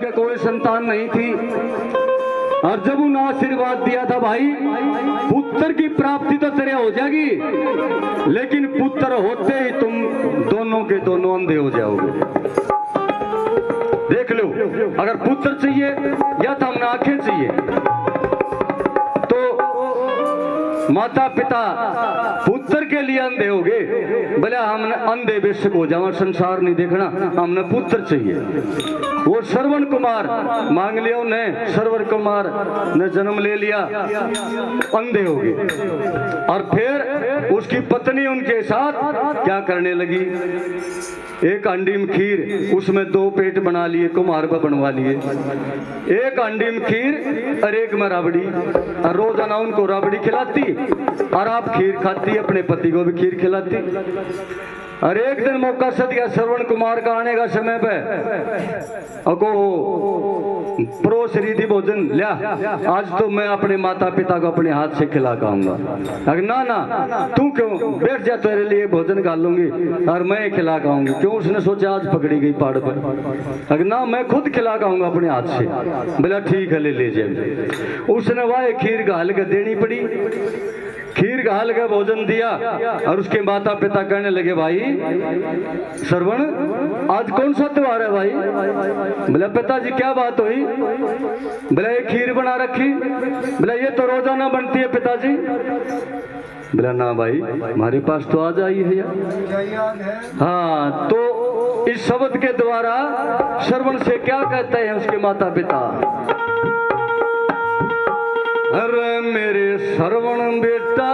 के कोई संतान नहीं थी, और जब उन्हें आशीर्वाद दिया था भाई पुत्र की प्राप्ति तो तेरे हो जाएगी, लेकिन पुत्र होते ही तुम दोनों के दोनों अंधे हो जाओगे। देख लो, अगर पुत्र चाहिए या तो हमने आंखें चाहिए, तो माता पिता पुत्र के लिए अंधे हो गए, बोले हमने अंधे बेशक हो जाओ, संसार नहीं देखना, हमने पुत्र चाहिए। वो श्रवण कुमार मांग लिया उन्हें, श्रवण कुमार ने जन्म ले लिया, अंधे हो गए। और फिर उसकी पत्नी उनके साथ क्या करने लगी, एक अंडी में खीर, उसमें 2 पेट बना लिए, कुम्हार पर बनवा लिए, एक अंडी में खीर और एक में राबड़ी, और रोजाना उनको राबड़ी खिलाती और आप खीर खाती, अपने पति को भी खीर खिलाती। और एक दिन मौका सद गया श्रवण कुमार का आने का समय पे, अको परोस रही थी भोजन, लिया आज तो मैं अपने माता पिता को अपने हाथ से खिला खाऊंगा। अगर ना ना तू क्यों, बैठ जा, तेरे लिए भोजन खा लूंगी और मैं खिला खाऊंगी। क्यों, उसने सोचा आज पकड़ी गई पहाड़ पर, अगर ना मैं खुद खिला खाऊंगा अपने हाथ से। बोला ठीक है, ले जाए। उसने वह खीर घाल के देनी पड़ी, खीर घाल के भोजन दिया, और उसके माता पिता कहने लगे भाई श्रवण आज कौन सा त्योहार है भाई? बोला पिताजी क्या बात हुई? बोला ये खीर बना रखी। बोला ये तो रोजाना बनती है पिताजी। बोला ना भाई हमारे पास तो आज आई है यार। हाँ, तो इस शब्द के द्वारा श्रवण से क्या कहते हैं उसके माता पिता, अरे मेरे श्रवण बेटा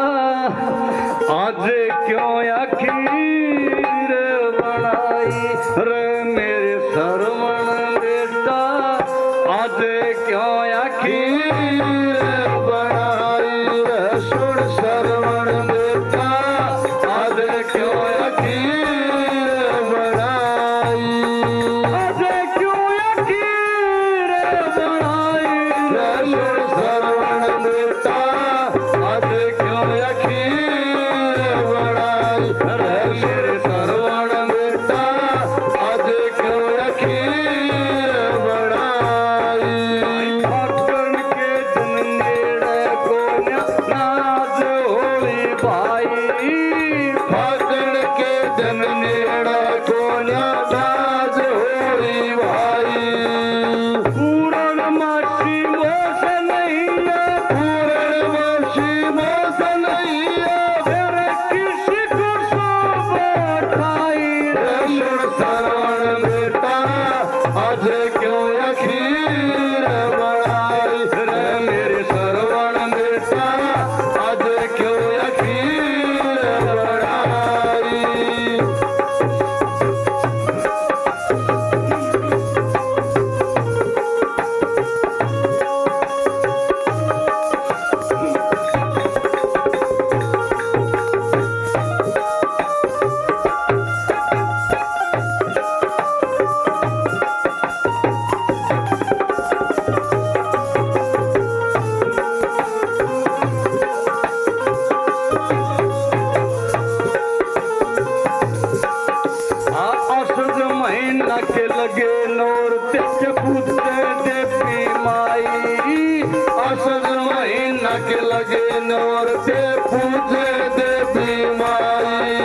आज क्यों या खीर बनाई, अरे मेरे श्रवण बेटा आज क्यों या खीर बनाई, सुन श्रवण बेटा आज क्यों या खीर बनाई, आज क्यों या खीर बनाई, सुन श्रवण बेटा आज क्यों या खीर बनाई, अरे मेरे श्रवण बेटा आज क्यों या खीर बनाई। फागुन के दिन नेड़े को नाज होली भाई, फागुन के दिन नेड़े को नाज होली भाई, पूर्णमासी मोस नहीं है, पूर्णमासी मोस नहीं है, फिर किसी को शोभा ठाई, सुन श्रवण बेटा आज क्यों या खीर बनाई, रे मेरे श्रवण बेटा आज क्यों या खीर बनाई। असद महीना के लगे नौर तेज पूछते देवी माई, असद महीना के लगे नौर ते पूछे देवी माई,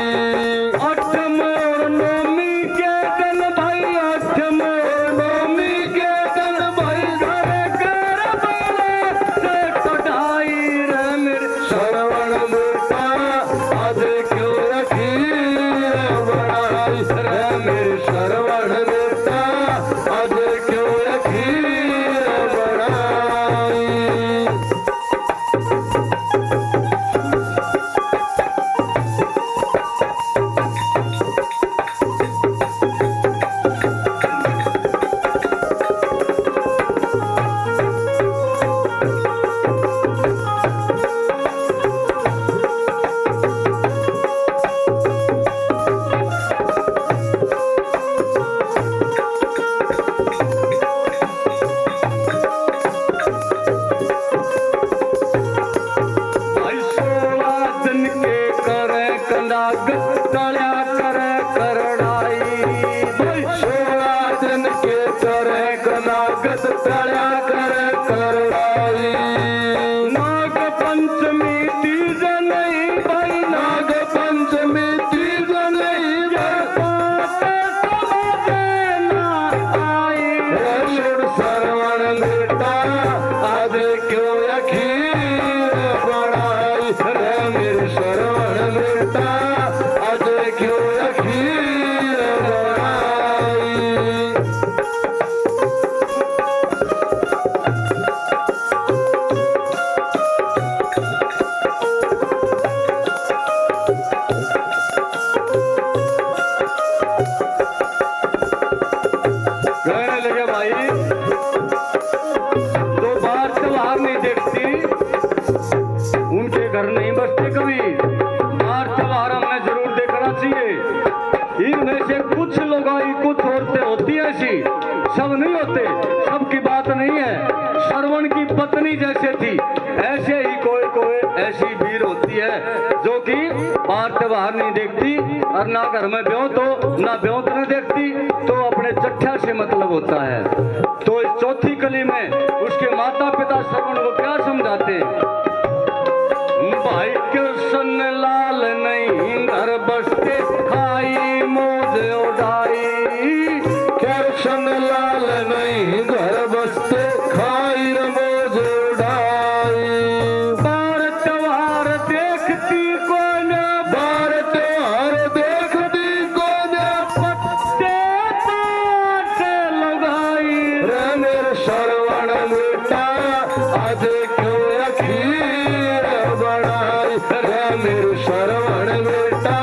अठम और नौमी के दिन भाई, अठम और नौमी के दिन भाई, घर घर बोले से कढ़ाई, रे मेरे श्रवण बेटा आज क्यों या खीर बनाई, रे मेरे श्रवण बेटा आज क्यों या खीर बनाई। स्वागत तड़ा कर करवाई। नाग पंचमी तीज नहीं भाई, नाग पंचमी तीज नहीं ऋण श्रवण बेटा आज क्यों अखीर बढ़ाई रे मेरे श्रवण बेटा आज क्यों अखीर बढ़ाई। कहने लगे भाई जो बाहर त्योहार नहीं देखती उनके घर नहीं बसते कभी। बाहर त्योहार हमें जरूर देखना चाहिए। इनमें से कुछ लुगाई कुछ औरतें होती हैं ऐसी, सब नहीं होते, सबकी बात नहीं है। श्रवण की पत्नी जैसे थी ऐसे ही कोई कोई ऐसी वीर होती है जो कि बाहर त्योहार नहीं देखती और ना घर में ब्योत हो ना ब्योत नहीं देखती, तो अपने चट्ठा से मतलब होता है। तो इस चौथी कली में उसके माता पिता श्रवण को क्या समझाते हैं? भाई कृष्ण लाल नहीं घर बसते खाई मौज उड़ाई। कृष्ण लाल नहीं घर बसते खाई मौज उड़ाई। बार त्योहार देखती कौन, बार त्योहार देखती कौन पत्ते पाटे लगाई। रे मेरे श्रवण बेटा आज क्यों अखीर बढ़ाई रे मेरे श्रवण बेटा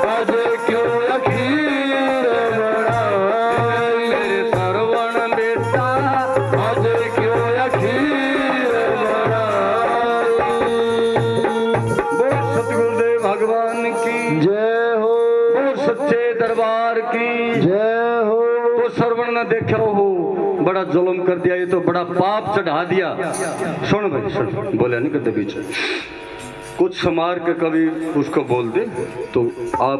आज क्यों अखीर बढ़ाई। मेरे श्रवण बेटा आज क्यों अखीर बढ़ाई। बोल सतगुरुदेव भगवान की जय हो, बोल सच्चे दरबार की। जय हो। तो श्रवण ने देखा हो बड़ा जुल्म कर दिया, ये तो बड़ा पाप चढ़ा दिया। सुन भाई सुन, बोले नहीं करते बीच कुछ समार के कभी उसको बोल दे तो आप